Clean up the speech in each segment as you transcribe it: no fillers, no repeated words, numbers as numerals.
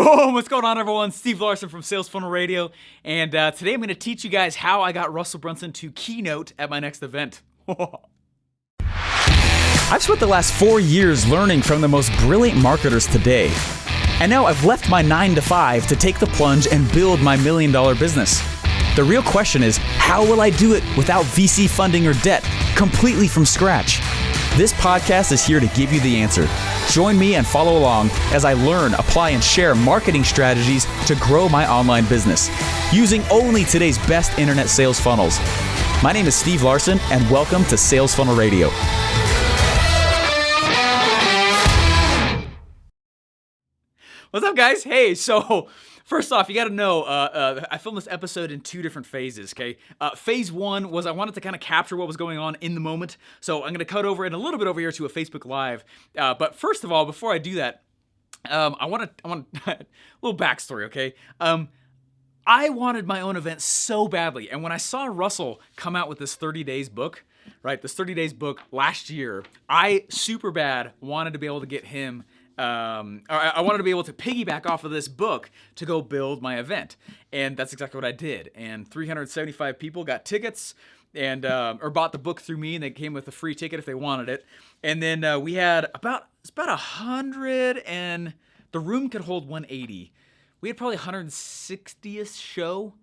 Boom! What's going on, everyone? Steve Larsen from Sales Funnel Radio, and today I'm going to teach you guys how I got Russell Brunson to Keynote at my next event. I've spent the last 4 years learning from the most brilliant marketers today, and now I've left my 9-to-5 to take the plunge and build my $1 million business. The real question is, how will I do it without VC funding or debt, completely from scratch? This podcast is here to give you the answer. Join me and follow along as I learn, apply, and share marketing strategies to grow my online business using only today's best internet sales funnels. My name is Steve Larsen, and welcome to Sales Funnel Radio. What's up, guys? Hey, so first off, you got to know, I filmed this episode in 2 different phases, okay? Phase 1 was I wanted to kind of capture what was going on in the moment, so I'm going to cut over in a little bit over here to a Facebook Live. But first of all, before I do that, I want a little backstory, okay? I wanted my own event so badly, and when I saw Russell come out with this 30 Days book, right, this 30 Days book last year, I super bad wanted to be able to get him I wanted to be able to piggyback off of this book to go build my event. And that's exactly what I did. And 375 people got tickets and or bought the book through me, and they came with a free ticket if they wanted it. And then we had about 100, and the room could hold 180. We had probably 160th show,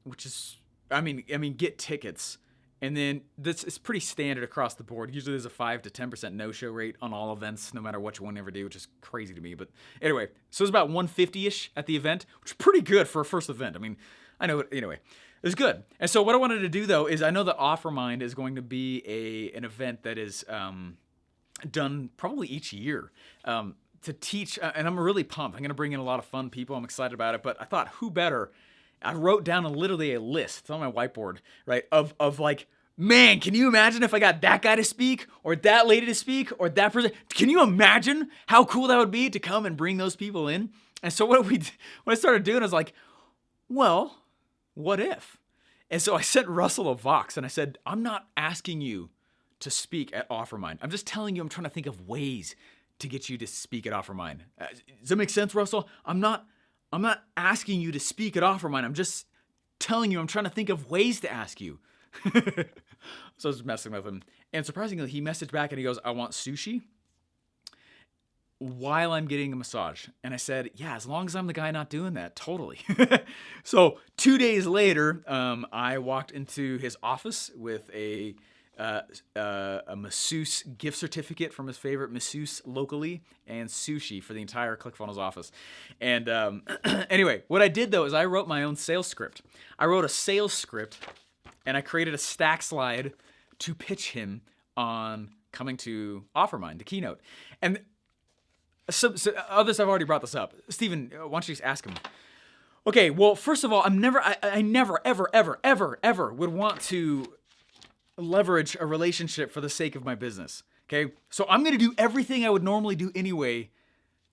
which is, I mean, get tickets. And then this is pretty standard across the board. Usually there's a 5 to 10% no-show rate on all events, no matter what you want to ever do, which is crazy to me. But anyway, so it was about 150-ish at the event, which is pretty good for a first event. I mean, I know it, anyway, it was good. And so what I wanted to do, though, is I know that OfferMind is going to be an event that is done probably each year to teach, and I'm really pumped. I'm going to bring in a lot of fun people. I'm excited about it, but I thought, who better? I wrote down literally a list. It's on my whiteboard, right, of like, man, can you imagine if I got that guy to speak, or that lady to speak, or that person? Can you imagine how cool that would be to come and bring those people in? And so what I started doing, I was like, well, what if? And so I sent Russell a Vox, and I said, I'm not asking you to speak at OfferMind. I'm just telling you I'm trying to think of ways to get you to speak at OfferMind. Does that make sense, Russell? I'm not asking you to speak at OfferMind. I'm just telling you I'm trying to think of ways to ask you. So I was messing with him. And surprisingly, he messaged back and he goes, I want sushi while I'm getting a massage. And I said, yeah, as long as I'm the guy not doing that, totally. So 2 days later, I walked into his office with a masseuse gift certificate from his favorite masseuse locally and sushi for the entire ClickFunnels office. And anyway, what I did, though, is I wrote my own sales script. I wrote a sales script, and I created a stack slide to pitch him on coming to OfferMind, the Keynote. And so others have already brought this up. Steven, why don't you just ask him? Okay, well, first of all, I never, ever would want to leverage a relationship for the sake of my business, okay? So I'm going to do everything I would normally do anyway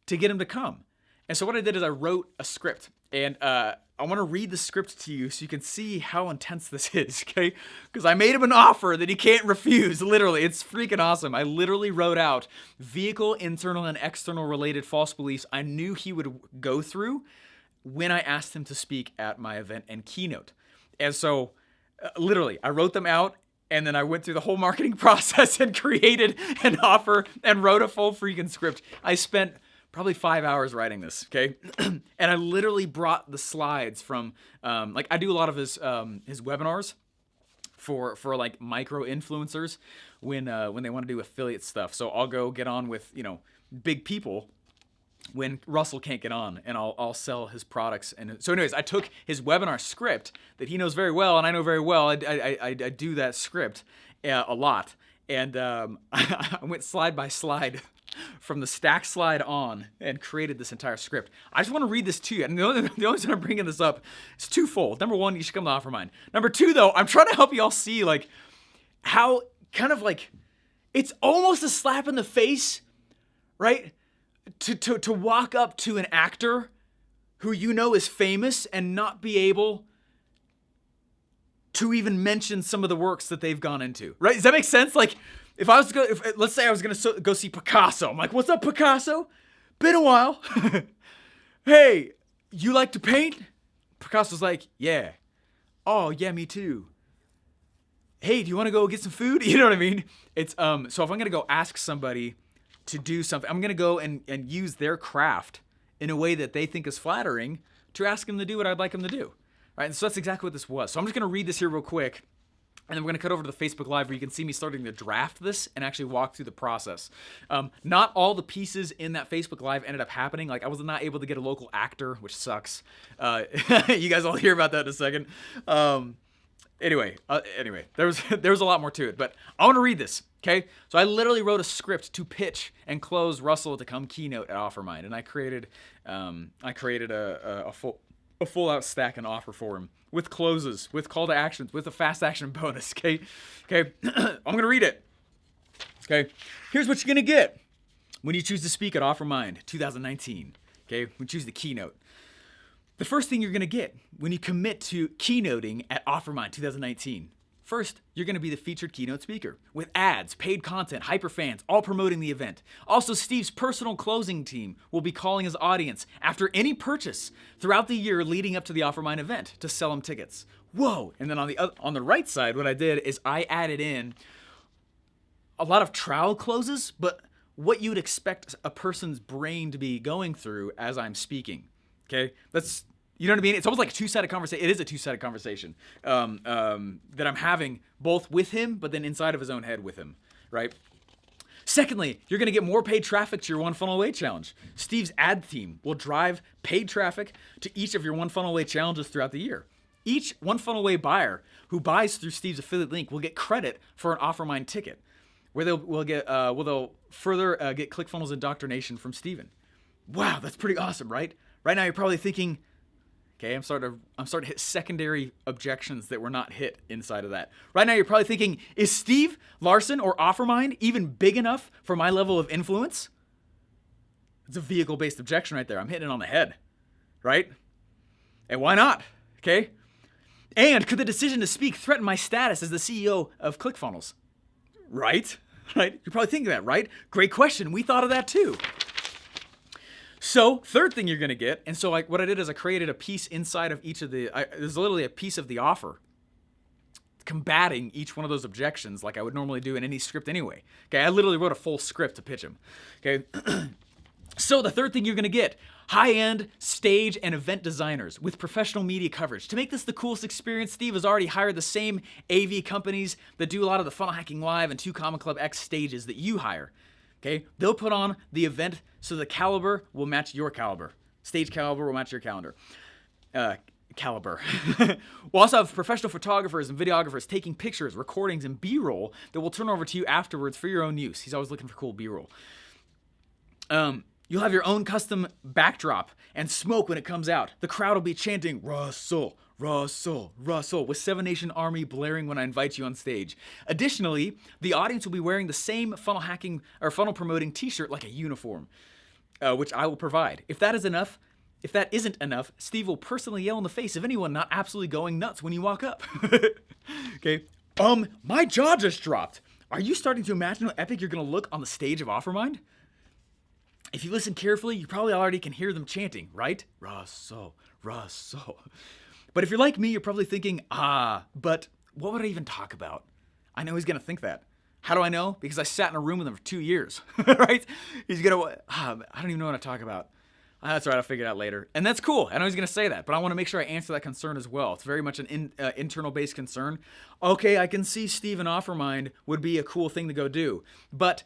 to get him to come. And so what I did is I wrote a script, and I want to read the script to you so you can see how intense this is, okay? Because I made him an offer that he can't refuse, literally. It's freaking awesome. I literally wrote out vehicle, internal, and external related false beliefs I knew he would go through when I asked him to speak at my event and Keynote. And so literally, I wrote them out, and then I went through the whole marketing process and created an offer and wrote a full freaking script. I spent probably 5 hours writing this, okay? And I literally brought the slides from, like I do a lot of his webinars for like micro influencers when they want to do affiliate stuff. So I'll go get on with, big people when Russell can't get on, and I'll sell his products. And so anyways, I took his webinar script that he knows very well, and I know very well. I do that script a lot. And I went slide by slide from the stack slide on and created this entire script. I just want to read this to you. And the only reason I'm bringing this up is twofold. Number one, you should come to OfferMind. Number two, though, I'm trying to help you all see like how kind of like it's almost a slap in the face, right? To walk up to an actor who you know is famous and not be able to even mention some of the works that they've gone into, right? Does that make sense? Like, let's say I was gonna go see Picasso. I'm like, what's up, Picasso? been a while. Hey, you like to paint? Picasso's like, yeah. Oh, yeah, me too. Hey, do you want to go get some food? You know what I mean? It's so if I'm going to go ask somebody to do something, I'm going to go and use their craft in a way that they think is flattering to ask them to do what I'd like them to do. Right? And so that's exactly what this was. So I'm just going to read this here real quick. And then we're going to cut over to the Facebook Live where you can see me starting to draft this and actually walk through the process. Not all the pieces in that Facebook Live ended up happening. Like I was not able to get a local actor, which sucks. You guys will hear about that in a second. Anyway, there was a lot more to it, but I want to read this. Okay, so I literally wrote a script to pitch and close Russell to come keynote at OfferMind, and I created a full out stack and offer for him with closes, with call to actions, with a fast action bonus. Okay, I'm gonna read it. Okay, here's what you're gonna get when you choose to speak at OfferMind 2019. Okay, when you choose the keynote. The first thing you're gonna get when you commit to keynoting at OfferMind 2019. First, you're going to be the featured keynote speaker with ads, paid content, hyperfans, all promoting the event. Also, Steve's personal closing team will be calling his audience after any purchase throughout the year leading up to the OfferMind event to sell them tickets. Whoa! And then on the right side, what I did is I added in a lot of trial closes, but what you would expect a person's brain to be going through as I'm speaking. Okay, you know what I mean? It's almost like a two-sided conversation. It is a two-sided conversation that I'm having both with him, but then inside of his own head with him, right? Secondly, you're going to get more paid traffic to your One Funnel Away challenge. Steve's ad team will drive paid traffic to each of your One Funnel Away challenges throughout the year. Each One Funnel Away buyer who buys through Steve's affiliate link will get credit for an OfferMind ticket, where they'll further get ClickFunnels indoctrination from Steven. Wow, that's pretty awesome, right? Right now, you're probably thinking, okay, I'm starting to hit secondary objections that were not hit inside of that. Right now, you're probably thinking, is Steve, Larsen, or OfferMind even big enough for my level of influence? It's a vehicle-based objection right there. I'm hitting it on the head, right? And why not? Okay? And could the decision to speak threaten my status as the CEO of ClickFunnels? Right? Right? You're probably thinking that, right? Great question. We thought of that too. So, third thing you're going to get, and so what I did is I created a piece inside of each of there's literally a piece of the offer combating each one of those objections like I would normally do in any script anyway. Okay, I literally wrote a full script to pitch him. Okay, so the third thing you're going to get, high-end stage and event designers with professional media coverage. To make this the coolest experience, Steve has already hired the same AV companies that do a lot of the Funnel Hacking Live and 2 Comma Club X stages that you hire. Okay, they'll put on the event so the caliber will match your caliber. Stage caliber will match your caliber. We'll also have professional photographers and videographers taking pictures, recordings, and B-roll that we'll turn over to you afterwards for your own use. He's always looking for cool B-roll. You'll have your own custom backdrop and smoke when it comes out. The crowd will be chanting, Russell, Russell, Russell, with 7 Nation Army blaring when I invite you on stage. Additionally, the audience will be wearing the same funnel hacking or funnel promoting t-shirt like a uniform, which I will provide. If that isn't enough, Steve will personally yell in the face of anyone not absolutely going nuts when you walk up. Okay. My jaw just dropped. Are you starting to imagine how epic you're going to look on the stage of OfferMind? If you listen carefully, you probably already can hear them chanting, right? Russell, Russell. But if you're like me, you're probably thinking, but what would I even talk about? I know he's going to think that. How do I know? Because I sat in a room with him for 2 years, right? He's going to, I don't even know what to talk about. That's right, I'll figure it out later. And that's cool. I know he's going to say that, but I want to make sure I answer that concern as well. It's very much an internal-based concern. Okay, I can see Steve and OfferMind would be a cool thing to go do, but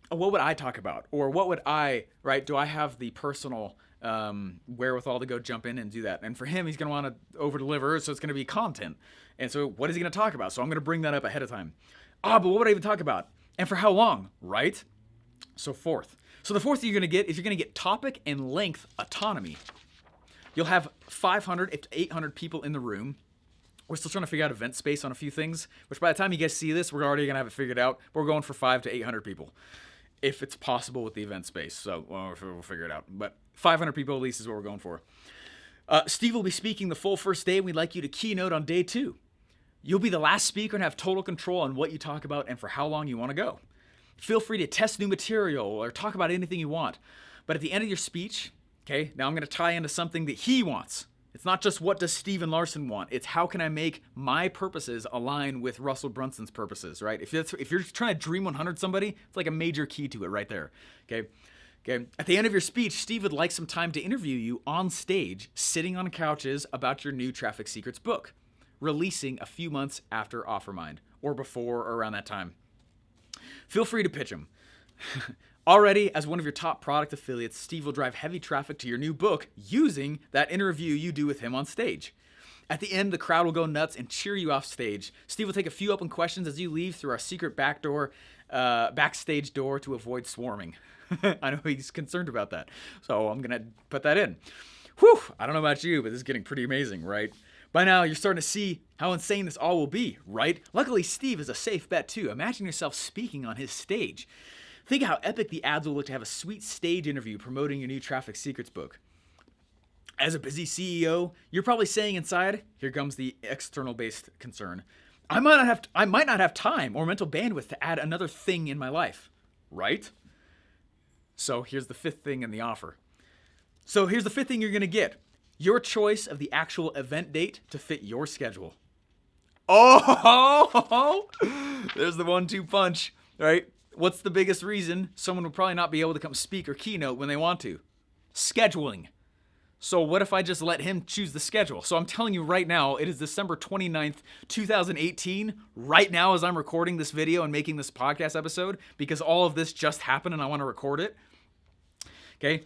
what would I talk about? Or what would right? Do I have the personal wherewithal to go jump in and do that? And for him, he's going to want to over-deliver, so it's going to be content. And so what is he going to talk about? So I'm going to bring that up ahead of time. But what would I even talk about? And for how long, right? So the fourth thing you're going to get is you're going to get topic and length autonomy. You'll have 500 to 800 people in the room. We're still trying to figure out event space on a few things, which by the time you guys see this, we're already going to have it figured out. We're going for 500 to 800 people, if it's possible with the event space. So we'll figure it out. But 500 people at least is what we're going for. Steve will be speaking the full first day, and we'd like you to keynote on day 2. You'll be the last speaker and have total control on what you talk about and for how long you want to go. Feel free to test new material or talk about anything you want. But at the end of your speech, okay, now I'm going to tie into something that he wants. It's not just what does Steve and Larsen want. It's how can I make my purposes align with Russell Brunson's purposes, right? If you're trying to dream 100 somebody, it's like a major key to it right there, okay? At the end of your speech, Steve would like some time to interview you on stage, sitting on couches about your new Traffic Secrets book, releasing a few months after OfferMind, or before or around that time. Feel free to pitch him. Already, as one of your top product affiliates, Steve will drive heavy traffic to your new book using that interview you do with him on stage. At the end, the crowd will go nuts and cheer you off stage. Steve will take a few open questions as you leave through our secret backstage door to avoid swarming. I know he's concerned about that, so I'm going to put that in. Whew, I don't know about you, but this is getting pretty amazing, right? By now, you're starting to see how insane this all will be, right? Luckily, Steve is a safe bet, too. Imagine yourself speaking on his stage. Think how epic the ads will look to have a sweet stage interview promoting your new Traffic Secrets book. As a busy CEO, you're probably saying inside, here comes the external-based concern, I might not have time or mental bandwidth to add another thing in my life, right? So here's the fifth thing in the offer. So here's the fifth thing you're going to get. Your choice of the actual event date to fit your schedule. Oh, there's the 1-2 punch, right? What's the biggest reason someone would probably not be able to come speak or keynote when they want to? Scheduling. So what if I just let him choose the schedule? So I'm telling you right now, it is December 29th, 2018, right now as I'm recording this video and making this podcast episode, because all of this just happened and I want to record it. Okay?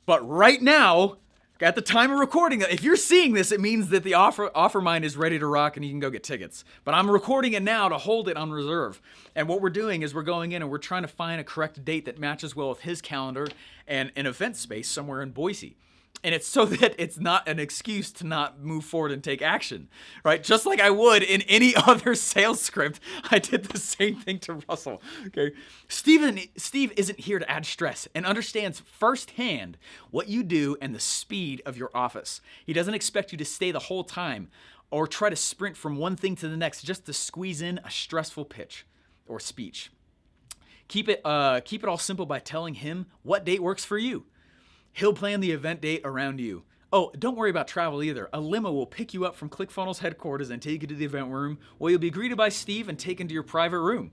But right now, at the time of recording, if you're seeing this, it means that the OfferMind is ready to rock and you can go get tickets. But I'm recording it now to hold it on reserve. And what we're doing is we're going in and we're trying to find a correct date that matches well with his calendar and an event space somewhere in Boise. And it's so that it's not an excuse to not move forward and take action, right? Just like I would in any other sales script, I did the same thing to Russell, okay? Steve isn't here to add stress and understands firsthand what you do and the speed of your office. He doesn't expect you to stay the whole time or try to sprint from one thing to the next just to squeeze in a stressful pitch or speech. Keep it all simple by telling him what date works for you. He'll plan the event date around you. Oh, don't worry about travel either. A limo will pick you up from ClickFunnels headquarters and take you to the event room, where you'll be greeted by Steve and taken to your private room.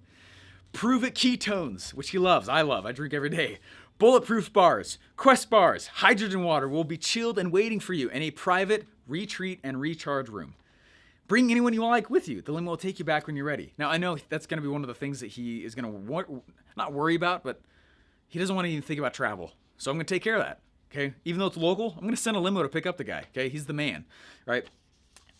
Prove It ketones, which he loves. I love. I drink every day. Bulletproof bars, Quest bars, hydrogen water will be chilled and waiting for you in a private retreat and recharge room. Bring anyone you like with you. The limo will take you back when you're ready. Now, I know that's going to be one of the things that he is going to not worry about, but he doesn't want to even think about travel. So I'm going to take care of that. Okay, even though it's local, I'm going to send a limo to pick up the guy. Okay, he's the man, right?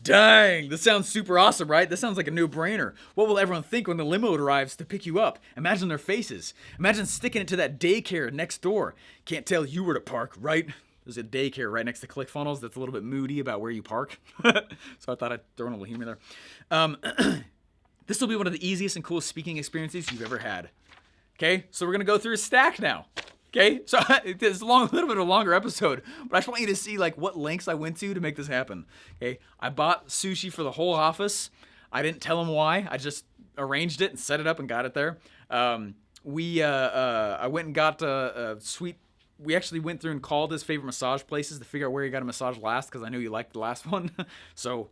Dang, this sounds super awesome, right? This sounds like a no-brainer. What will everyone think when the limo arrives to pick you up? Imagine their faces. Imagine sticking it to that daycare next door. Can't tell you where to park, right? There's a daycare right next to ClickFunnels that's a little bit moody about where you park. So I thought I'd throw in a little humor there. This will be one of the easiest and coolest speaking experiences you've ever had. Okay, so we're going to go through a stack now. Okay, so it's a little bit of a longer episode, but I just want you to see like what lengths I went to make this happen. Okay, I bought sushi for the whole office. I didn't tell them why. I just arranged it and set it up and got it there. I went and got a sweet. We actually went through and called his favorite massage places to figure out where he got a massage last because I knew he liked the last one. So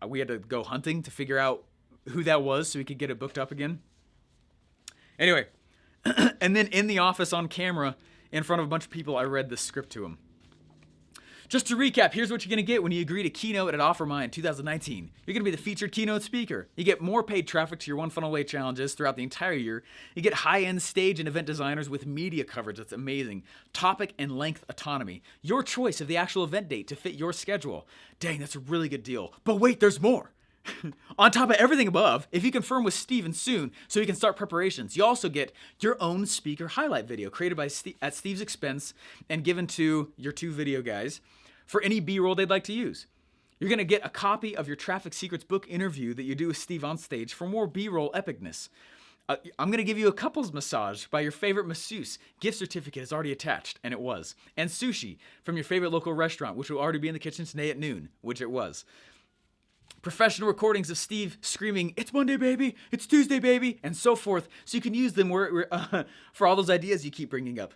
we had to go hunting to figure out who that was so we could get it booked up again. Anyway. And then in the office on camera, in front of a bunch of people, I read the script to him. Just to recap, here's what you're going to get when you agree to Keynote at OfferMind 2019. You're going to be the featured keynote speaker. You get more paid traffic to your One Funnel Away challenges throughout the entire year. You get high-end stage and event designers with media coverage that's amazing. Topic and length autonomy. Your choice of the actual event date to fit your schedule. Dang, that's a really good deal. But wait, there's more. On top of everything above, if you confirm with Steven soon so you can start preparations, you also get your own speaker highlight video created by at Steve's expense and given to your two video guys for any B-roll they'd like to use. You're going to get a copy of your Traffic Secrets book interview that you do with Steve on stage for more B-roll epicness. I'm going to give you a couples massage by your favorite masseuse. Gift certificate is already attached, and it was. And sushi from your favorite local restaurant, which will already be in the kitchen today at noon, which it was. professional recordings of Steve screaming, "It's Monday, baby! It's Tuesday, baby!" and so forth, so you can use them for all those ideas you keep bringing up.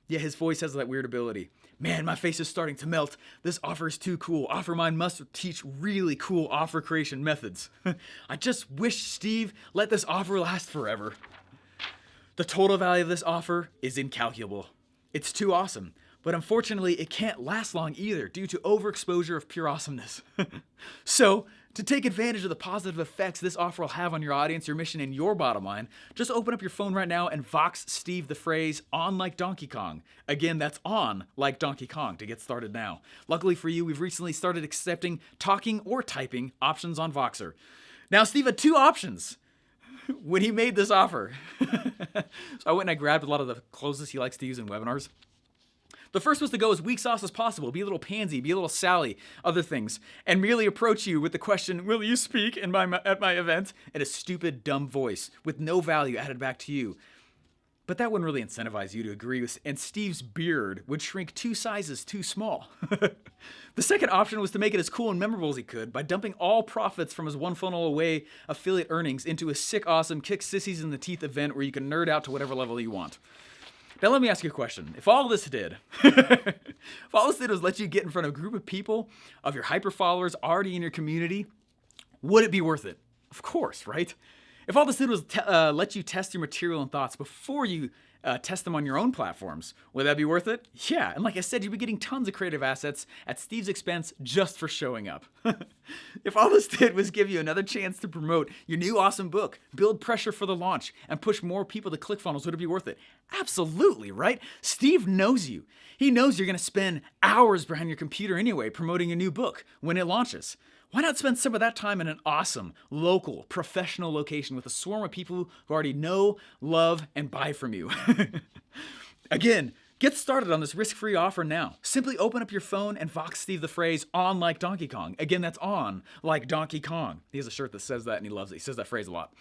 Yeah, his voice has that weird ability. Man, my face is starting to melt. This offer is too cool. OfferMind must teach really cool offer creation methods. I just wish Steve let this offer last forever. The total value of this offer is incalculable. It's too awesome, but unfortunately it can't last long either due to overexposure of pure awesomeness. So, to take advantage of the positive effects this offer will have on your audience, your mission, and your bottom line, just open up your phone right now and Vox Steve the phrase, "on like Donkey Kong." Again, that's "on like Donkey Kong" to get started now. Luckily for you, we've recently started accepting talking or typing options on Voxer. Now, Steve had two options when he made this offer. So I went and I grabbed a lot of the closes he likes to use in webinars. The first was to go as weak sauce as possible, be a little pansy, be a little Sally, other things, and merely approach you with the question, "Will you speak at my event?" in a stupid, dumb voice with no value added back to you. But that wouldn't really incentivize you to agree with, and Steve's beard would shrink 2 sizes too small. The second option was to make it as cool and memorable as he could by dumping all profits from his one funnel away affiliate earnings into a sick, awesome, kick sissies in the teeth event where you can nerd out to whatever level you want. Now let me ask you a question. If all this did was let you get in front of a group of people, of your hyper followers already in your community, would it be worth it? Of course, right? If all this did was let you test your material and thoughts before you test them on your own platforms, would that be worth it? Yeah, and like I said, you'd be getting tons of creative assets at Steve's expense just for showing up. If all this did was give you another chance to promote your new awesome book, build pressure for the launch, and push more people to ClickFunnels, would it be worth it? Absolutely, right? Steve knows you. He knows you're going to spend hours behind your computer anyway promoting a new book when it launches. Why not spend some of that time in an awesome, local, professional location with a swarm of people who already know, love, and buy from you? Again, get started on this risk-free offer now. Simply open up your phone and Vox Steve the phrase, "on like Donkey Kong." Again, that's "on like Donkey Kong." He has a shirt that says that and he loves it. He says that phrase a lot.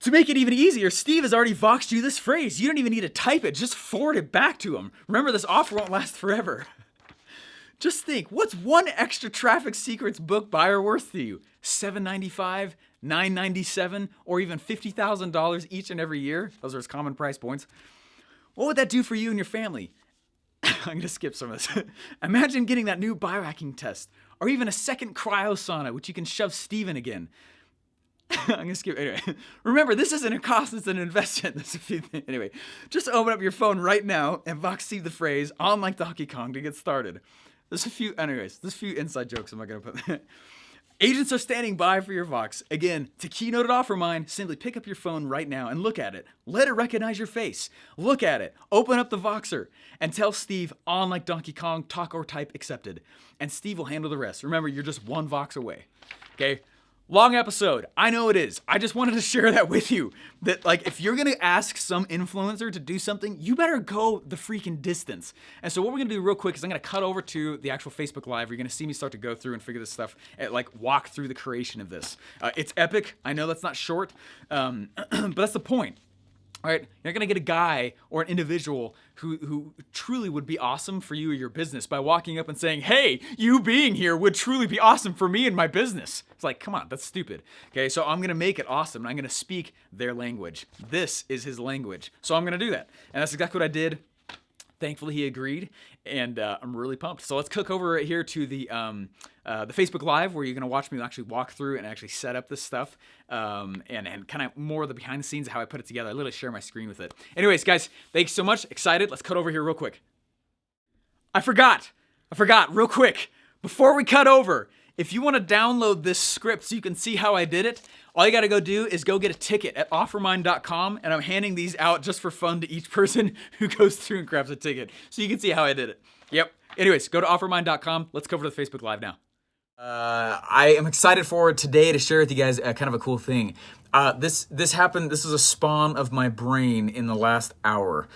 To make it even easier, Steve has already voxed you this phrase. You don't even need to type it. Just forward it back to him. Remember, this offer won't last forever. Just think, what's one extra Traffic Secrets book buyer worth to you? $7.95, $9.97, or even $50,000 each and every year? Those are his common price points. What would that do for you and your family? I'm going to skip some of this. Imagine getting that new biohacking test, or even a second cryo sauna, which you can shove Steve in again. I'm going to skip. Anyway, remember, this isn't a cost, it's an investment. Anyway, just open up your phone right now and Vox Steve the phrase, "on like Donkey Kong" to get started. There's a few inside jokes I'm not going to put. Agents are standing by for your Vox. Again, to Keynote at OfferMind, simply pick up your phone right now and look at it. Let it recognize your face. Look at it. Open up the Voxer and tell Steve, "on like Donkey Kong, talk or type accepted." And Steve will handle the rest. Remember, you're just one Vox away. Okay? Long episode. I know it is. I just wanted to share that with you. That, like, if you're going to ask some influencer to do something, you better go the freaking distance. And so what we're going to do real quick is I'm going to cut over to the actual Facebook Live. You're going to see me start to go through and figure this stuff, like walk through the creation of this. It's epic. I know that's not short, but that's the point. All right, you're not gonna get a guy or an individual who truly would be awesome for you or your business by walking up and saying, "Hey, you being here would truly be awesome for me and my business." It's like, come on, that's stupid. Okay, so I'm gonna make it awesome and I'm gonna speak their language. This is his language, so I'm gonna do that, and that's exactly what I did. Thankfully, he agreed, and I'm really pumped. So let's click over right here to the Facebook Live, where you're gonna watch me actually walk through and actually set up this stuff, and kind of more of the behind the scenes of how I put it together. I literally share my screen with it. Anyways, guys, thanks so much. Excited. Let's cut over here real quick. I forgot real quick. Before we cut over, if you want to download this script so you can see how I did it, all you got to go do is go get a ticket at OfferMind.com, and I'm handing these out just for fun to each person who goes through and grabs a ticket, so you can see how I did it. Yep. Anyways, go to OfferMind.com. Let's go over to the Facebook Live now. I am excited for today to share with you guys kind of a cool thing. This happened. This is a spawn of my brain in the last hour.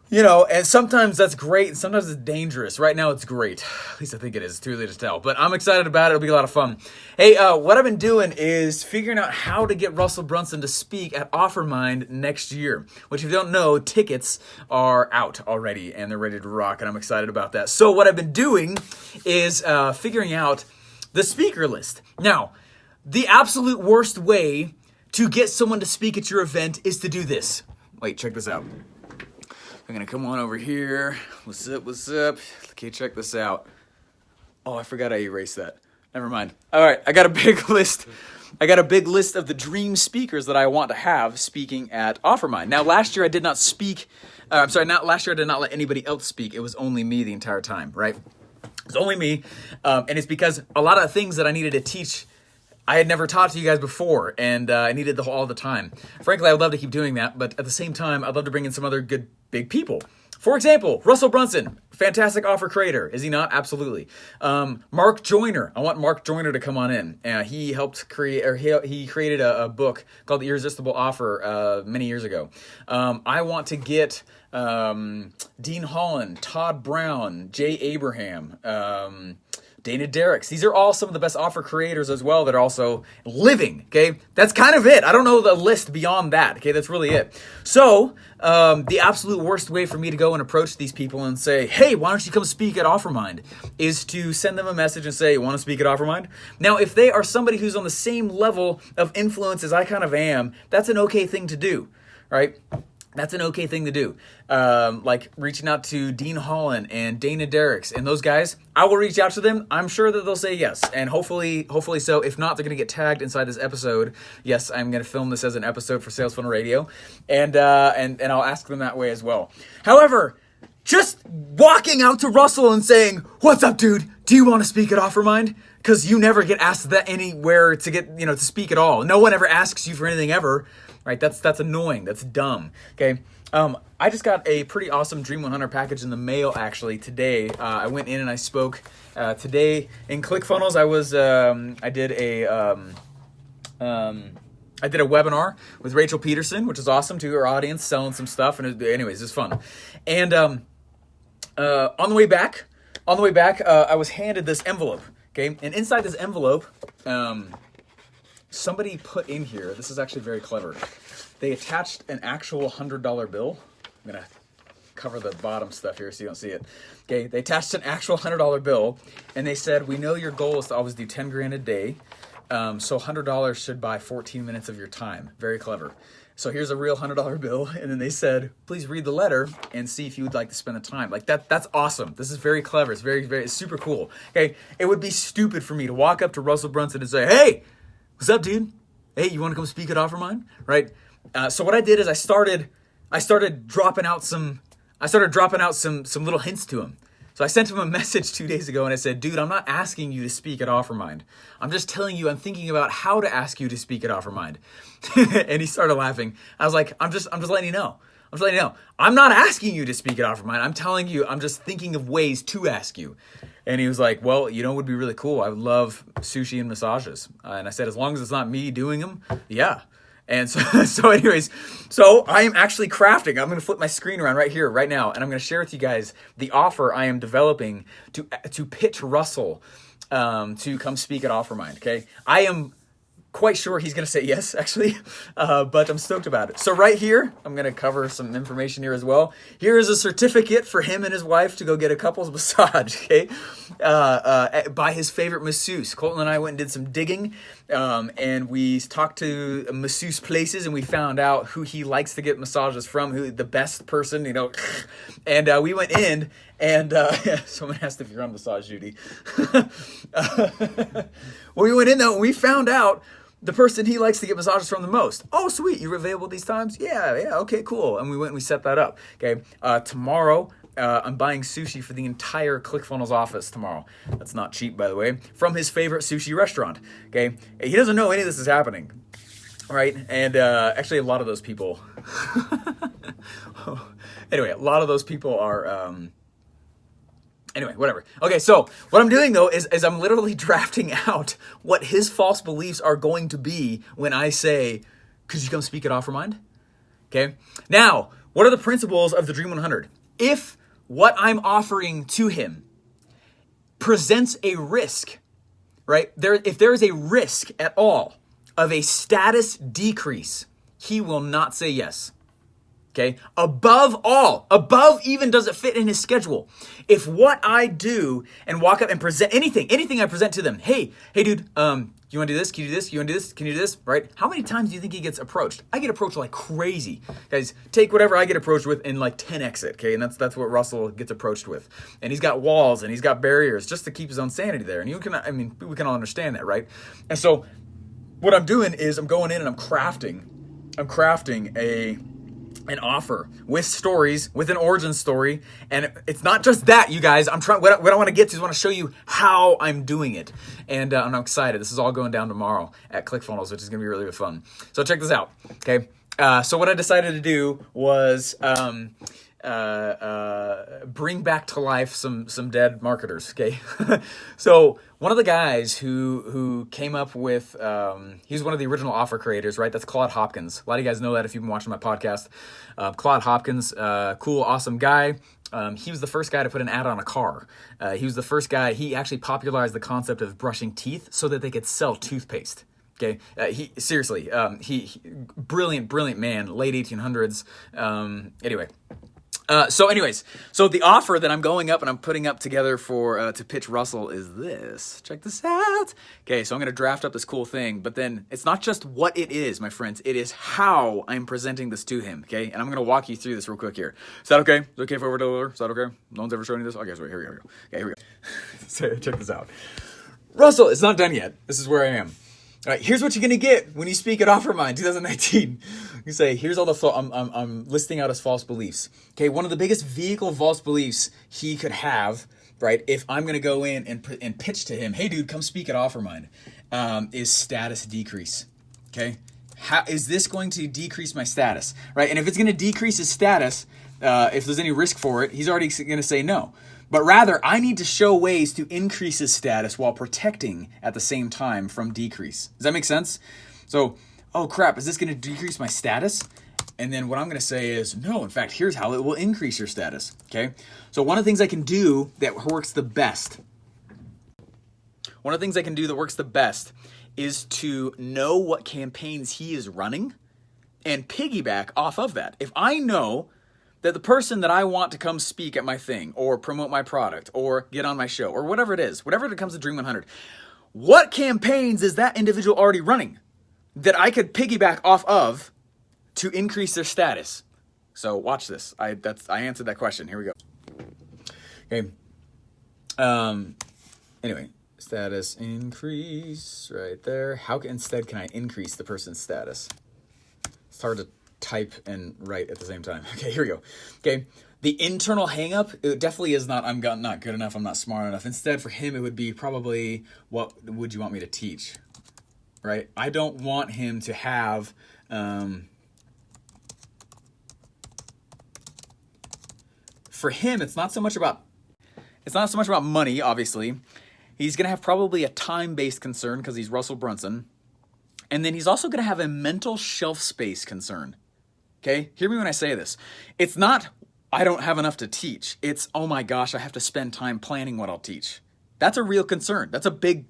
You know, and sometimes that's great, and sometimes it's dangerous. Right now, it's great. At least I think it is. It's too late to tell. But I'm excited about it. It'll be a lot of fun. Hey, what I've been doing is figuring out how to get Russell Brunson to speak at OfferMind next year. Which, if you don't know, tickets are out already, and they're ready to rock, and I'm excited about that. So what I've been doing is figuring out the speaker list. Now, the absolute worst way to get someone to speak at your event is to do this. Wait, check this out. I'm gonna come on over here. What's up, what's up? Okay, check this out. Oh, I forgot I erased that. Never mind. All right, I got a big list. I got a big list of the dream speakers that I want to have speaking at OfferMind. Now, last year I did not speak. Last year I did not let anybody else speak. It was only me the entire time, right? It's only me, and it's because a lot of the things that I needed to teach, I had never taught to you guys before, and I needed all the time. Frankly, I would love to keep doing that, but at the same time, I'd love to bring in some other good, big people. For example, Russell Brunson, fantastic offer creator, is he not? Absolutely. Mark Joyner, I want Mark Joyner to come on in. He helped create, or he created a book called The Irresistible Offer many years ago. I want to get Dean Holland, Todd Brown, Jay Abraham, Dana Derricks. These are all some of the best offer creators as well that are also living, okay? That's kind of it. I don't know the list beyond that, okay? That's really it. So, the absolute worst way for me to go and approach these people and say, hey, why don't you come speak at OfferMind, is to send them a message and say, you want to speak at OfferMind? Now, if they are somebody who's on the same level of influence as I kind of am, that's an okay thing to do, right? That's an okay thing to do. Like reaching out to Dean Holland and Dana Derricks and those guys, I will reach out to them. I'm sure that they'll say yes. And hopefully so. If not, they're going to get tagged inside this episode. Yes, I'm going to film this as an episode for Sales Funnel Radio. And I'll ask them that way as well. However, just walking out to Russell and saying, what's up, dude? Do you want to speak at OfferMind? Because you never get asked that anywhere to get, to speak at all. No one ever asks you for anything ever. Right, that's annoying. That's dumb. Okay, I just got a pretty awesome Dream 100 package in the mail actually today. I went in and I spoke today in ClickFunnels. I did a webinar with Rachel Peterson, which is awesome, to her audience, selling some stuff. And anyways, it's fun. And on the way back, I was handed this envelope. Okay, and inside this envelope, somebody put in here, this is actually very clever. They attached an actual $100 bill. I'm going to cover the bottom stuff here so you don't see it. Okay, they attached an actual $100 bill, and they said, we know your goal is to always do 10 grand a day, so $100 should buy 14 minutes of your time. Very clever. So here's a real $100 bill, and then they said, please read the letter and see if you would like to spend the time. Like that's awesome. This is very clever. It's it's super cool. Okay, it would be stupid for me to walk up to Russell Brunson and say, hey, what's up, dude? Hey, you want to come speak at OfferMind? Right? So what I did is I started dropping out some little hints to him. So I sent him a message 2 days ago and I said, dude, I'm not asking you to speak at OfferMind. I'm just telling you I'm thinking about how to ask you to speak at OfferMind. And he started laughing. I was like, I'm just letting you know. I'm just letting you know. I'm not asking you to speak at OfferMind. I'm telling you, I'm just thinking of ways to ask you. And he was like, well, what would be really cool? I would love sushi and massages. And I said, as long as it's not me doing them, yeah. And so anyways, I am actually crafting. I'm going to flip my screen around right here, right now, and I'm going to share with you guys the offer I am developing to pitch Russell to come speak at OfferMind, okay? I am quite sure he's going to say yes, actually, but I'm stoked about it. So right here, I'm going to cover some information here as well. Here is a certificate for him and his wife to go get a couple's massage, okay, by his favorite masseuse. Colton and I went and did some digging, and we talked to masseuse places, and we found out who he likes to get massages from, who the best person, and we went in, and someone asked if you're on massage duty. We went in, though, and we found out the person he likes to get massages from the most. Oh, sweet. You're available these times? Yeah. Okay, cool. And we went and we set that up. Okay. Tomorrow, I'm buying sushi for the entire ClickFunnels office tomorrow. That's not cheap, by the way. From his favorite sushi restaurant. Okay. He doesn't know any of this is happening. Right. And actually, a lot of those people. Anyway, a lot of those people are. Anyway, whatever. Okay, so what I'm doing, though, is I'm literally drafting out what his false beliefs are going to be when I say, could you come speak at OfferMind? Okay? Now, what are the principles of the Dream 100? If what I'm offering to him presents a risk, right? If there is a risk at all of a status decrease, he will not say yes. Okay, above all, above even does it fit in his schedule. If what I do and walk up and present anything I present to them, hey dude, you want to do this? Can you do this? You want to do this? Can you do this? Right? How many times do you think he gets approached? I get approached like crazy. Guys, take whatever I get approached with and like 10x it, okay? And that's what Russell gets approached with. And he's got walls and he's got barriers just to keep his own sanity there. And we can all understand that, right? And so what I'm doing is I'm going in and I'm crafting an offer with stories, with an origin story. And it's not just that, you guys. What I want to get to is I want to show you how I'm doing it. And I'm excited. This is all going down tomorrow at ClickFunnels, which is going to be really fun. So check this out, okay? So what I decided to do was bring back to life some dead marketers, okay? So one of the guys who came up with, he's one of the original offer creators, right? That's Claude Hopkins. A lot of you guys know that if you've been watching my podcast. Claude Hopkins, cool, awesome guy. He was the first guy to put an ad on a car. He was the first guy, he actually popularized the concept of brushing teeth so that they could sell toothpaste. Okay, he brilliant man, late 1800s. Anyway. So the offer that I'm going up and I'm putting up together for to pitch Russell is this. Check this out. Okay, so I'm going to draft up this cool thing, but then it's not just what it is, my friends. It is how I'm presenting this to him, okay? And I'm going to walk you through this real quick here. Is that okay? Is it okay if I over deliver? Is that okay? No one's ever shown you this? Okay, so here we go. Okay, here we go. So check this out. Russell, it's not done yet. This is where I am. All right, here's what you're gonna get when you speak at OfferMind 2019. You say, here's all the I'm listing out his false beliefs. Okay, one of the biggest vehicle false beliefs he could have, right? If I'm gonna go in and pitch to him, hey dude, come speak at OfferMind, is status decrease. Okay, how is this going to decrease my status, right? And if it's gonna decrease his status, if there's any risk for it, he's already gonna say no. But rather, I need to show ways to increase his status while protecting at the same time from decrease. Does that make sense? So, oh crap, is this going to decrease my status? And then what I'm going to say is, no, in fact, here's how it will increase your status. Okay? So one of the things I can do that works the best, is to know what campaigns he is running and piggyback off of that. If I know that the person that I want to come speak at my thing or promote my product or get on my show or whatever it is, whatever it comes to Dream 100, what campaigns is that individual already running that I could piggyback off of to increase their status? So watch this. I answered that question. Here we go. Okay. Anyway, status increase right there. How can I increase the person's status? It's hard to type and write at the same time. Okay, here we go. Okay, the internal hang-up, it definitely is not, I'm not good enough, I'm not smart enough. Instead, for him, it would be probably, what would you want me to teach? Right? I don't want him to have, for him, it's not so much about money, obviously. He's going to have probably a time-based concern because he's Russell Brunson. And then he's also going to have a mental shelf space concern. Okay, hear me when I say this. It's not, I don't have enough to teach. It's, oh my gosh, I have to spend time planning what I'll teach. That's a real concern. That's a big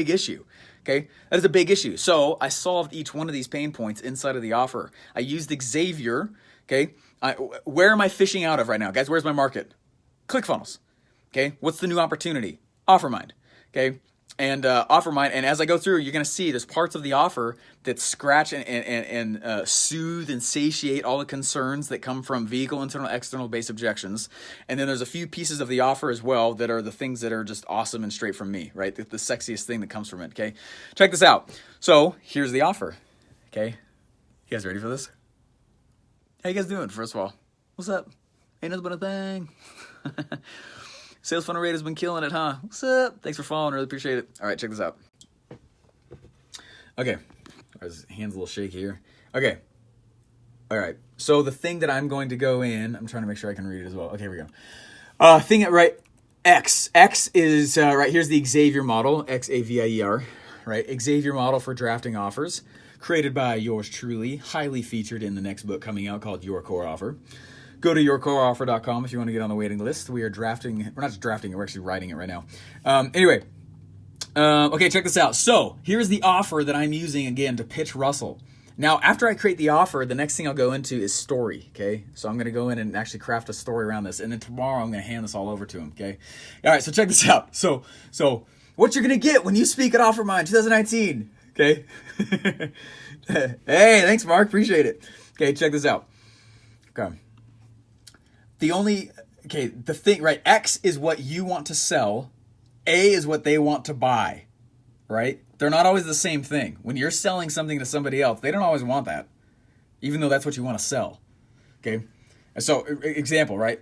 issue. Okay, that is a big issue. So I solved each one of these pain points inside of the offer. I used Xavier. Okay, where am I fishing out of right now? Guys, where's my market? ClickFunnels. Okay, what's the new opportunity? OfferMind. Okay, and OfferMind, and as I go through, you're going to see there's parts of the offer that scratch and soothe and satiate all the concerns that come from vehicle, internal, external base objections. And then there's a few pieces of the offer as well that are the things that are just awesome and straight from me, right? The sexiest thing that comes from it, okay? Check this out. So here's the offer, okay? You guys ready for this? How you guys doing, first of all? What's up? Ain't nothing but a thing. Sales funnel rate has been killing it, huh? What's up? Thanks for following. Really appreciate it. All right, check this out. Okay. His hand's a little shaky here. Okay. All right. So the thing that I'm going to go in, I'm trying to make sure I can read it as well. Okay, here we go. Thing at right, X. X is, right, here's the Xavier model, Xavier, right? Xavier model for drafting offers, created by yours truly, highly featured in the next book coming out called Your Core Offer. Go to yourcoreoffer.com if you want to get on the waiting list. We're not just drafting it, we're actually writing it right now. Okay, check this out. So here's the offer that I'm using again to pitch Russell. Now, after I create the offer, the next thing I'll go into is story, okay? So I'm going to go in and actually craft a story around this. And then tomorrow I'm going to hand this all over to him, okay? All right, so check this out. So what you're going to get when you speak at OfferMind 2019, okay? Hey, thanks, Mark. Appreciate it. Okay, check this out. Okay. The thing, right? X is what you want to sell. A is what they want to buy, right? They're not always the same thing. When you're selling something to somebody else, they don't always want that, even though that's what you want to sell, okay? So, example, right?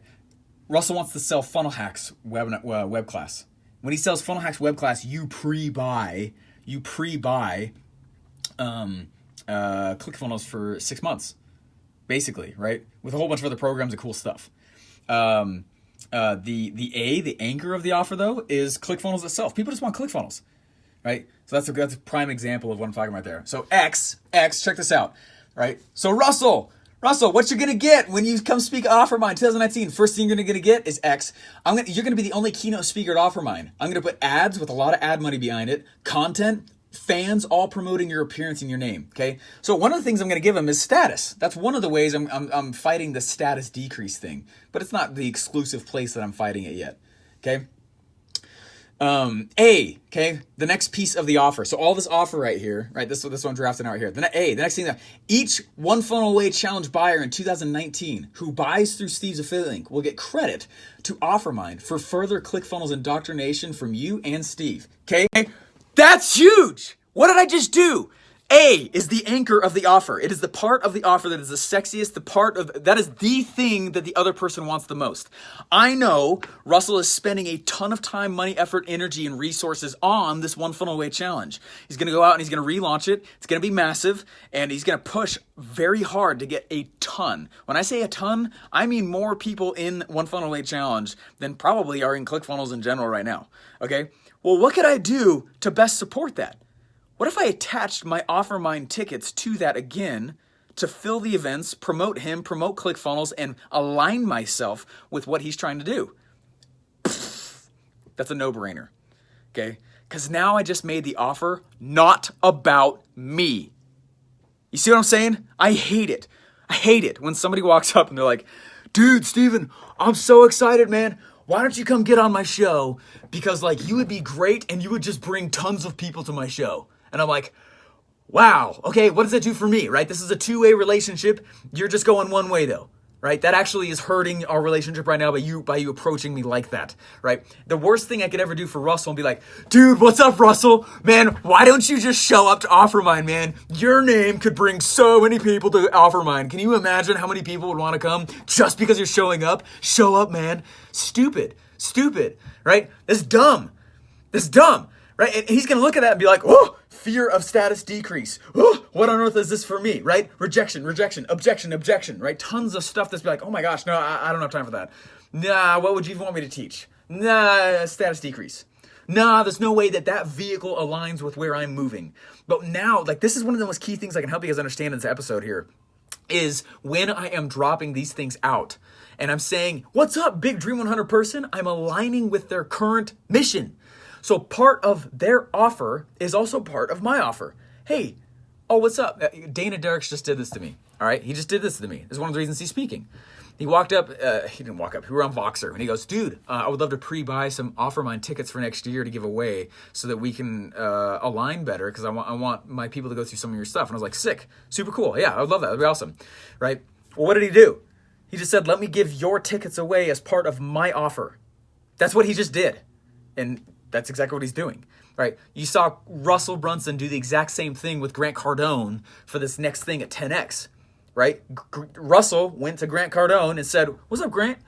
Russell wants to sell Funnel Hacks web class. When he sells Funnel Hacks web class, you pre-buy ClickFunnels for 6 months, basically, right? With a whole bunch of other programs and cool stuff. The anchor of the offer, though, is ClickFunnels itself. People just want ClickFunnels, right? So that's a prime example of what I'm talking about there. So X, check this out, right? So Russell, what you're gonna get when you come speak at OfferMind 2019? First thing you're gonna get is X. You're gonna be the only keynote speaker at OfferMind. I'm gonna put ads with a lot of ad money behind it, content, fans, all promoting your appearance and your name. Okay, so one of the things I'm gonna give them is status. That's one of the ways I'm fighting the status decrease thing, but it's not the exclusive place that I'm fighting it yet. Okay. The next piece of the offer. So all this offer right here, right? This one drafted out here. The next thing that each One Funnel Away Challenge buyer in 2019 who buys through Steve's affiliate link will get credit to OfferMind for further ClickFunnels indoctrination from you and Steve. Okay, that's huge. What did I just do? A is the anchor of the offer. It is the part of the offer that is the sexiest, that is the thing that the other person wants the most. I know Russell is spending a ton of time, money, effort, energy, and resources on this One Funnel Away Challenge. He's going to go out and he's going to relaunch it. It's going to be massive, and he's going to push very hard to get a ton. When I say a ton, I mean more people in One Funnel Away Challenge than probably are in ClickFunnels in general right now. Okay? Well, what could I do to best support that? What if I attached my OfferMind tickets to that again to fill the events, promote him, promote ClickFunnels, and align myself with what he's trying to do? That's a no-brainer, okay? Because now I just made the offer not about me. You see what I'm saying? I hate it. I hate it when somebody walks up and they're like, dude, Steven, I'm so excited, man. Why don't you come get on my show? Because you would be great and you would just bring tons of people to my show. And I'm like, wow, okay, what does that do for me, right? This is a two-way relationship. You're just going one way though, right? That actually is hurting our relationship right now by you approaching me like that, right? The worst thing I could ever do for Russell and be like, dude, what's up, Russell? Man, why don't you just show up to OfferMind, man? Your name could bring so many people to OfferMind. Can you imagine how many people would want to come just because you're showing up? Show up, man. Stupid, right? That's dumb, right? And he's going to look at that and be like, oh, fear of status decrease. Oh, what on earth is this for me, right? Rejection, objection, right? Tons of stuff that's like, oh my gosh, no, I don't have time for that. Nah, what would you even want me to teach? Nah, status decrease. Nah, there's no way that vehicle aligns with where I'm moving. But now, this is one of the most key things I can help you guys understand in this episode here, is when I am dropping these things out and I'm saying, what's up, big Dream 100 person? I'm aligning with their current mission. So part of their offer is also part of my offer. Hey, what's up? Dana Derricks just did this to me. All right, he just did this to me. This is one of the reasons he's speaking. He walked up, he didn't walk up, he were on Voxer, and he goes, dude, I would love to pre-buy some OfferMind tickets for next year to give away so that we can align better, because I want my people to go through some of your stuff. And I was like, sick, super cool. Yeah, I would love that. That'd be awesome, right? Well, what did he do? He just said, let me give your tickets away as part of my offer. That's what he just did. And that's exactly what he's doing, right? You saw Russell Brunson do the exact same thing with Grant Cardone for this next thing at 10X, right? Russell went to Grant Cardone and said, what's up, Grant?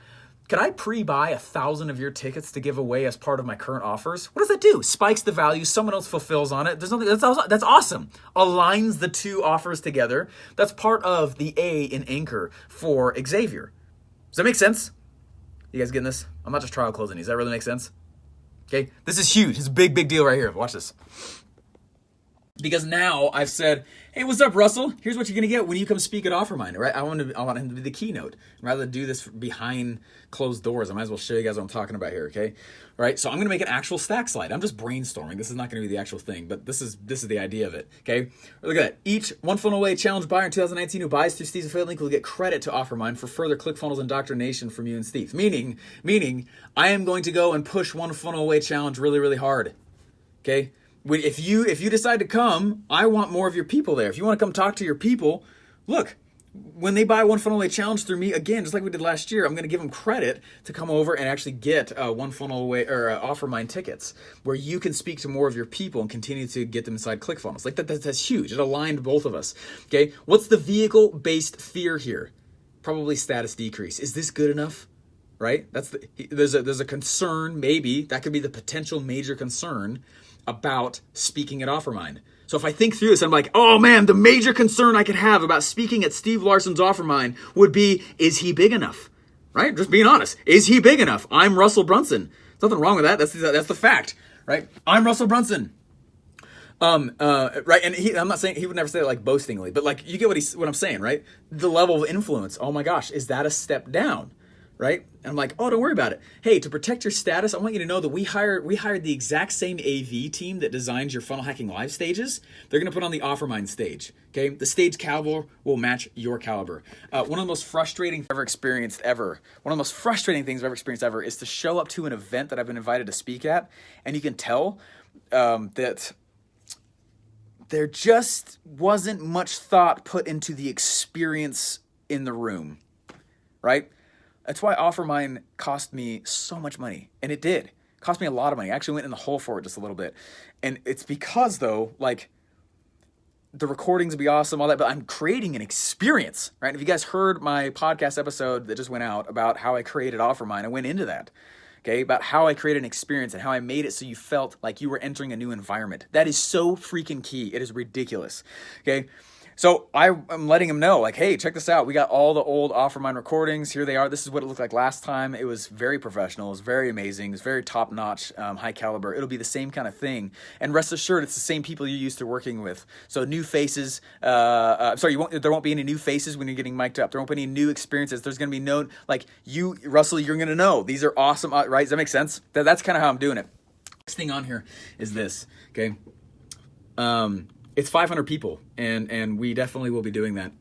Can I pre-buy 1,000 of your tickets to give away as part of my current offers? What does that do? Spikes the value. Someone else fulfills on it. There's nothing. That's awesome. Aligns the two offers together. That's part of the A in anchor for Xavier. Does that make sense? You guys getting this? I'm not just trial closing these. Does that really make sense? Okay, this is huge. It's a big deal right here. Watch this. Because now I've said, hey, what's up, Russell? Here's what you're going to get when you come speak at OfferMind, right? I want him to be the keynote. Rather than do this behind closed doors, I might as well show you guys what I'm talking about here, okay? All right, so I'm going to make an actual stack slide. I'm just brainstorming. This is not going to be the actual thing, but this is the idea of it, okay? Look at that. Each One Funnel Away Challenge buyer in 2019 who buys through Steve's affiliate link will get credit to OfferMind for further ClickFunnels indoctrination from you and Steve. Meaning, I am going to go and push One Funnel Away Challenge really, really hard, okay? If you decide to come, I want more of your people there. If you want to come talk to your people, look, when they buy One Funnel Away Challenge through me, again, just like we did last year, I'm going to give them credit to come over and actually get One Funnel Away or OfferMind tickets, where you can speak to more of your people and continue to get them inside ClickFunnels. Like that's huge. It aligned both of us. Okay, what's the vehicle-based fear here? Probably status decrease. Is this good enough? Right? There's a concern, maybe that could be the potential major concern about speaking at OfferMind. So if I think through this, I'm like, oh man, the major concern I could have about speaking at Steve Larsen's OfferMind would be, is he big enough? Right? Just being honest. Is he big enough? I'm Russell Brunson. There's nothing wrong with that. That's the fact, right? I'm Russell Brunson. Right, and I'm not saying he would never say it like boastingly, but like you get what I'm saying, right? The level of influence. Oh my gosh, is that a step down? Right? And I'm like, oh, don't worry about it. Hey, to protect your status, I want you to know that we hired the exact same AV team that designs your funnel hacking live stages. They're going to put on the OfferMind stage. Okay, the stage caliber will match your caliber. One of the most frustrating things I've ever experienced ever is to show up to an event that I've been invited to speak at, and you can tell that there just wasn't much thought put into the experience in the room, right? That's why OfferMind cost me so much money. And it did. It cost me a lot of money. I actually went in the hole for it just a little bit. And it's because, though, like, the recordings would be awesome, all that, but I'm creating an experience, right? And if you guys heard my podcast episode that just went out about how I created OfferMind, I went into that, okay, about how I created an experience and how I made it so you felt like you were entering a new environment. That is so freaking key. It is ridiculous, okay? So I'm letting him know, like, hey, check this out. We got all the old OfferMind recordings. Here they are. This is what it looked like last time. It was very professional. It was very amazing. It was very top-notch, high caliber. It'll be the same kind of thing. And rest assured, it's the same people you're used to working with. So new faces. There won't be any new faces when you're getting mic'd up. There won't be any new experiences. There's going to be no, like, you, Russell, you're going to know. These are awesome, right? Does that make sense? That's kind of how I'm doing it. Next thing on here is this, okay? It's 500 people, and we definitely will be doing that.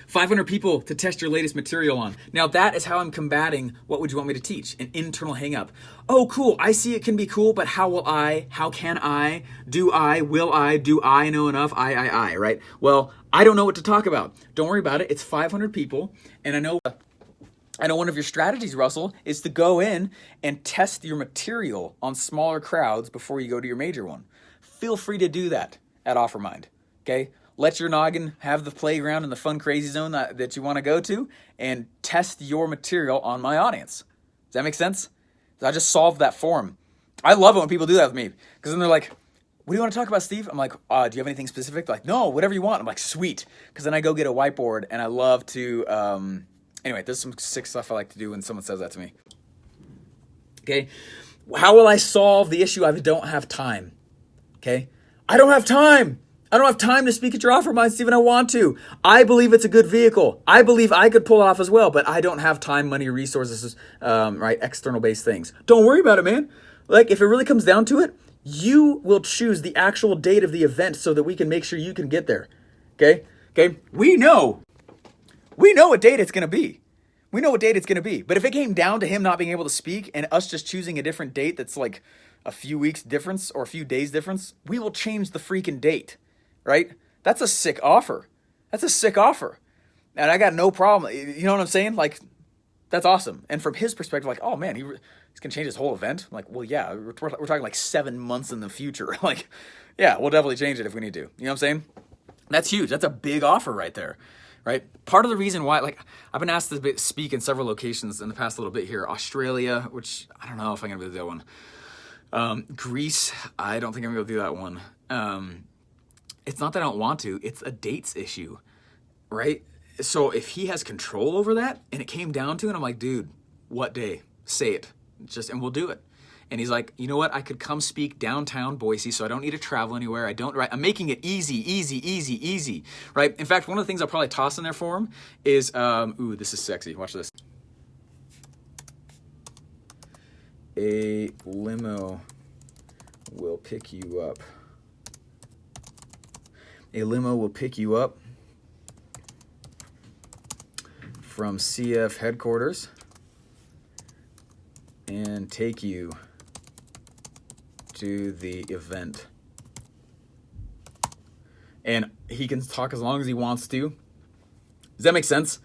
500 people to test your latest material on. Now, that is how I'm combating what would you want me to teach? An internal hang up. Oh, cool. I see it can be cool, but how will I? How can I? Do I? Will I? Do I know enough? I, right? Well, I don't know what to talk about. Don't worry about it. It's 500 people, and I know one of your strategies, Russell, is to go in and test your material on smaller crowds before you go to your major one. Feel free to do that at OfferMind, okay? Let your noggin have the playground and the fun, crazy zone that you want to go to, and test your material on my audience. Does that make sense? I just solved that for them. I love it when people do that with me, because then they're like, what do you want to talk about, Steve? I'm like, do you have anything specific? They're like, no, whatever you want. I'm like, sweet, because then I go get a whiteboard, and I love to, anyway, there's some sick stuff I like to do when someone says that to me. Okay, how will I solve the issue? I don't have time. Okay, I don't have time. I don't have time to speak at your OfferMind, Steve, and I want to. I believe it's a good vehicle. I believe I could pull it off as well, but I don't have time, money, resources, right? External-based things. Don't worry about it, man. Like, if it really comes down to it, you will choose the actual date of the event so that we can make sure you can get there. Okay? We know what date it's going to be. But if it came down to him not being able to speak and us just choosing a different date that's like a few weeks difference or a few days difference, we will change the freaking date, right? That's a sick offer. And I got no problem. You know what I'm saying? Like, that's awesome. And from his perspective, like, oh man, he's going to change his whole event. I'm like, well, yeah, we're talking like 7 months in the future. Like, yeah, we'll definitely change it if we need to. You know what I'm saying? That's huge. That's a big offer right there, right? Part of the reason why, like, I've been asked to speak in several locations in the past little bit here. Australia, which I don't know if I'm going to be able to do that one. Greece, I don't think I'm going to do that one. It's not that I don't want to, it's a dates issue, right? So if he has control over that and it came down to it, I'm like, dude, what day? Say it. And we'll do it. And he's like, you know what? I could come speak downtown Boise, so I don't need to travel anywhere. I'm making it easy, right? In fact, one of the things I'll probably toss in there for him is, ooh, this is sexy. Watch this. A limo will pick you up. A limo will pick you up from CF headquarters and take you to the event. And he can talk as long as he wants to. Does that make sense?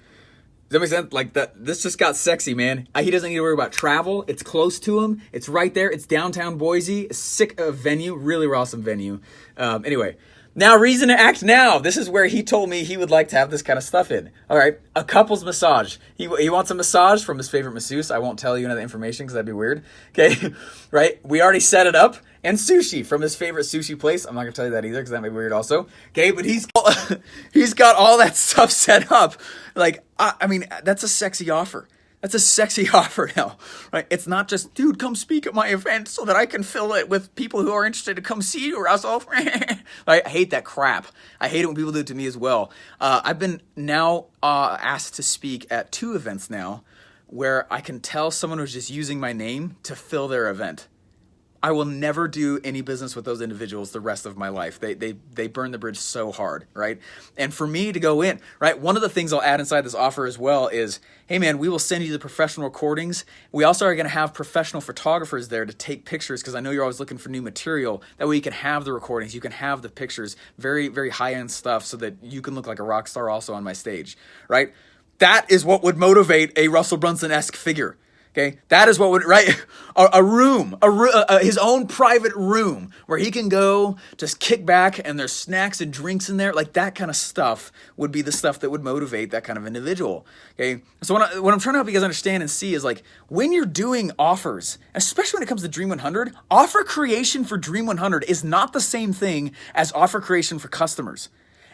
Does that make sense? Like that, this just got sexy, man. He doesn't need to worry about travel. It's close to him. It's right there. It's downtown Boise. Sick venue. Really awesome venue. Anyway, now reason to act now. This is where he told me he would like to have this kind of stuff in. All right, a couple's massage. He wants a massage from his favorite masseuse. I won't tell you any of the information because that'd be weird. Okay, right? We already set it up. And sushi from his favorite sushi place. I'm not gonna tell you that either because that may be weird also. Okay, but he's got all that stuff set up. Like, I mean, that's a sexy offer. That's a sexy offer now, right? It's not just, dude, come speak at my event so that I can fill it with people who are interested to come see you, Russell. I hate that crap. I hate it when people do it to me as well. I've been now asked to speak at 2 events now where I can tell someone who's just using my name to fill their event. I will never do any business with those individuals the rest of my life. They burn the bridge so hard, right? And for me to go in, right, one of the things I'll add inside this offer as well is, hey man, we will send you the professional recordings. We also are going to have professional photographers there to take pictures because I know you're always looking for new material. That way you can have the recordings, you can have the pictures, very, very high-end stuff so that you can look like a rock star also on my stage, right? That is what would motivate a Russell Brunson-esque figure. Okay, that is what would, right? A room, his own private room where he can go, just kick back, and there's snacks and drinks in there. Like that kind of stuff would be the stuff that would motivate that kind of individual. Okay, so what I'm trying to help you guys understand and see is like when you're doing offers, especially when it comes to Dream 100, offer creation for Dream 100 is not the same thing as offer creation for customers,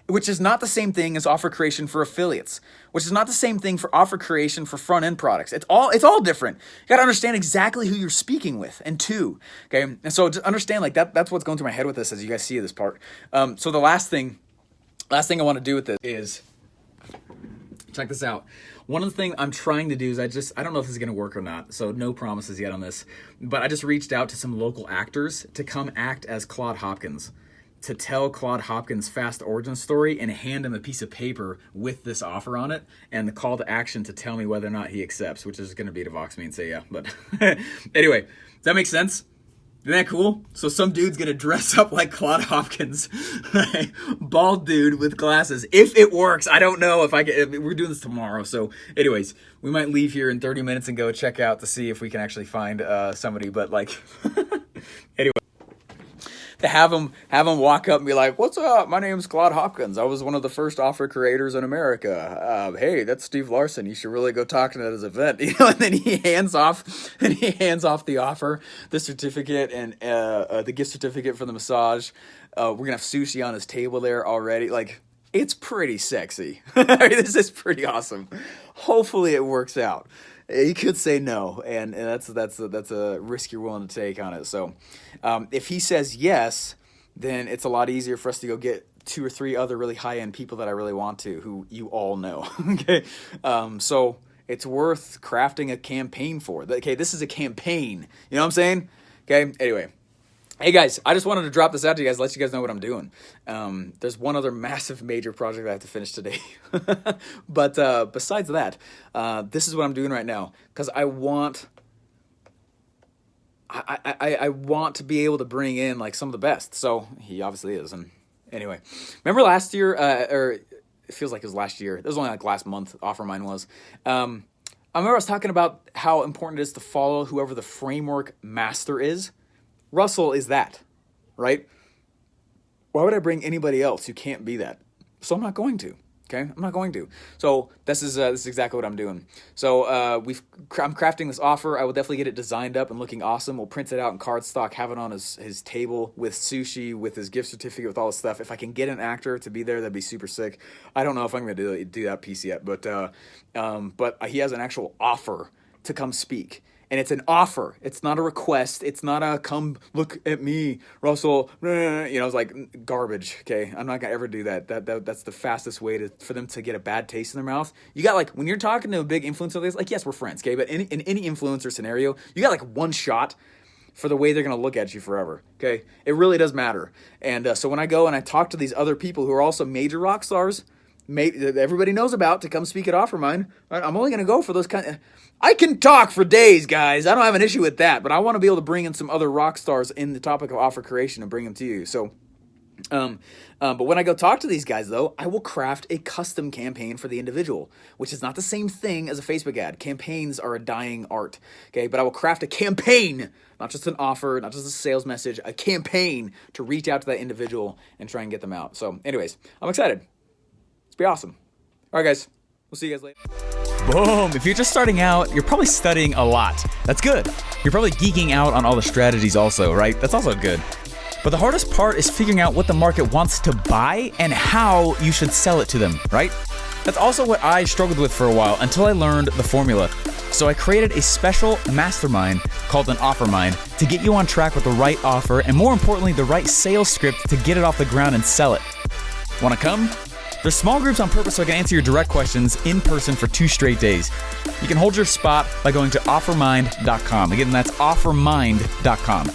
which is not the same thing as offer creation for affiliates, which is not the same thing for offer creation for front-end products. It's all different. You got to understand exactly who you're speaking with and to, okay? And so just understand like that's what's going through my head with this as you guys see this part. So the last thing I want to do with this is, check this out. One of the things I'm trying to do is I don't know if this is going to work or not, so no promises yet on this, but I just reached out to some local actors to come act as Claude Hopkins, to tell Claude Hopkins' fast origin story and hand him a piece of paper with this offer on it and the call to action to tell me whether or not he accepts, which is going to be to Vox me and say yeah. But anyway, does that make sense? Isn't that cool? So some dude's going to dress up like Claude Hopkins, bald dude with glasses. If it works, I don't know if I can. We're doing this tomorrow. So anyways, we might leave here in 30 minutes and go check out to see if we can actually find somebody. But like, anyway. To have him walk up and be like, "What's up? My name's Claude Hopkins. I was one of the first offer creators in America. Hey, that's Steve Larsen. You should really go talk to him at his event." You know, and then he hands off the offer, the certificate, and the gift certificate for the massage. We're gonna have sushi on his table there already. Like, it's pretty sexy. This is pretty awesome. Hopefully, it works out. You could say no, and that's a risk you're willing to take on it. So if he says yes, then it's a lot easier for us to go get 2 or 3 other really high-end people that I really want to, who you all know. Okay, so it's worth crafting a campaign for. Okay, this is a campaign. You know what I'm saying? Okay, anyway. Hey guys, I just wanted to drop this out to you guys, let you guys know what I'm doing. There's one other massive major project I have to finish today. But besides that, this is what I'm doing right now. Because I want to be able to bring in like some of the best. So he obviously is. And anyway, remember last year, or it feels like it was last year. It was only like last month, OfferMind was. I remember I was talking about how important it is to follow whoever the framework master is. Russell is that, right? Why would I bring anybody else who can't be that? So I'm not going to, okay? I'm not going to. So this is exactly what I'm doing. So I'm crafting this offer. I will definitely get it designed up and looking awesome. We'll print it out in cardstock, have it on his table with sushi, with his gift certificate, with all this stuff. If I can get an actor to be there, that'd be super sick. I don't know if I'm going to do that piece yet, but he has an actual offer to come speak. And it's an offer. It's not a request. It's not a come look at me, Russell. It's like garbage. Okay, I'm not gonna ever do that. That's the fastest way for them to get a bad taste in their mouth. You got like when you're talking to a big influencer, like yes, we're friends, okay, but in any influencer scenario, you got like one shot for the way they're going to look at you forever, okay? It really does matter. And so when I go and I talk to these other people who are also major rock stars, that everybody knows about to come speak at OfferMind, right? I'm only going to go for those kind of... I can talk for days, guys. I don't have an issue with that, but I want to be able to bring in some other rock stars in the topic of offer creation and bring them to you. So... but when I go talk to these guys, though, I will craft a custom campaign for the individual, which is not the same thing as a Facebook ad. Campaigns are a dying art, okay? But I will craft a campaign, not just an offer, not just a sales message, a campaign to reach out to that individual and try and get them out. So anyways, I'm excited. It's be awesome. All right, guys. We'll see you guys later. Boom. If you're just starting out, you're probably studying a lot. That's good. You're probably geeking out on all the strategies also, right? That's also good. But the hardest part is figuring out what the market wants to buy and how you should sell it to them, right? That's also what I struggled with for a while until I learned the formula. So I created a special mastermind called an OfferMind to get you on track with the right offer and more importantly, the right sales script to get it off the ground and sell it. Want to come? There's small groups on purpose so I can answer your direct questions in person for 2 straight days. You can hold your spot by going to OfferMind.com. Again, that's OfferMind.com.